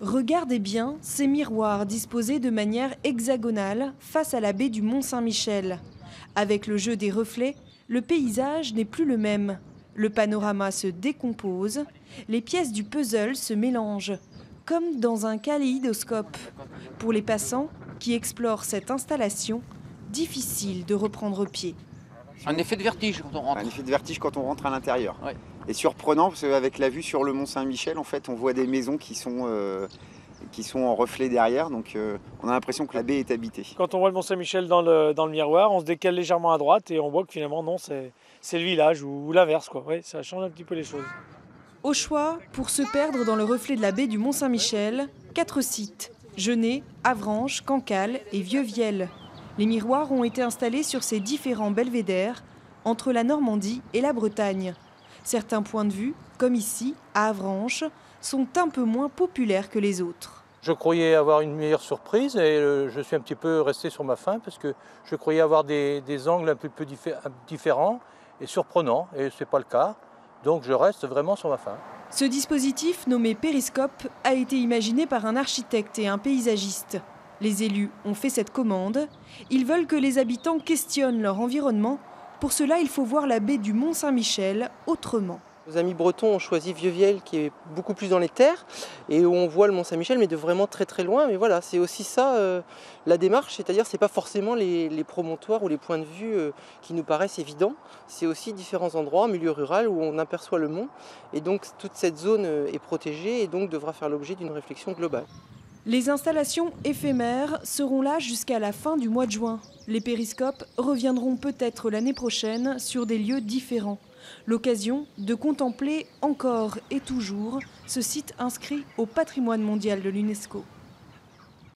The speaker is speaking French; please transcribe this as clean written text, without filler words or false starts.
Regardez bien ces miroirs disposés de manière hexagonale face à la baie du Mont-Saint-Michel. Avec le jeu des reflets, le paysage n'est plus le même. Le panorama se décompose, les pièces du puzzle se mélangent, comme dans un kaléidoscope. Pour les passants qui explorent cette installation, difficile de reprendre pied. Un effet de vertige quand on rentre. Un effet de vertige quand on rentre à l'intérieur. Ouais. Et surprenant parce qu'avec la vue sur le Mont Saint-Michel, en fait, on voit des maisons qui sont en reflet derrière. Donc on a l'impression que la baie est habitée. Quand on voit le Mont Saint-Michel dans le miroir, on se décale légèrement à droite et on voit que finalement non, c'est le village ou l'inverse, quoi. Ouais, ça change un petit peu les choses. Au choix, pour se perdre dans le reflet de la baie du Mont-Saint-Michel, 4 sites: Genêt, Avranches, Cancale et Vieux-Viel. Les miroirs ont été installés sur ces différents belvédères entre la Normandie et la Bretagne. Certains points de vue, comme ici, à Avranches, sont un peu moins populaires que les autres. Je croyais avoir une meilleure surprise et je suis un petit peu resté sur ma faim parce que je croyais avoir des angles un peu différents et surprenants et ce n'est pas le cas. Donc je reste vraiment sur ma faim. Ce dispositif, nommé périscope, a été imaginé par un architecte et un paysagiste. Les élus ont fait cette commande. Ils veulent que les habitants questionnent leur environnement. Pour cela, il faut voir la baie du Mont-Saint-Michel autrement. Nos amis bretons ont choisi Vieux-Viel qui est beaucoup plus dans les terres et où on voit le Mont-Saint-Michel mais de vraiment très très loin. Mais voilà, c'est aussi ça la démarche, c'est-à-dire c'est pas forcément les promontoires ou les points de vue qui nous paraissent évidents. C'est aussi différents endroits, en milieu rural, où on aperçoit le mont et donc toute cette zone est protégée et donc devra faire l'objet d'une réflexion globale. Les installations éphémères seront là jusqu'à la fin du mois de juin. Les périscopes reviendront peut-être l'année prochaine sur des lieux différents. L'occasion de contempler encore et toujours ce site inscrit au patrimoine mondial de l'UNESCO.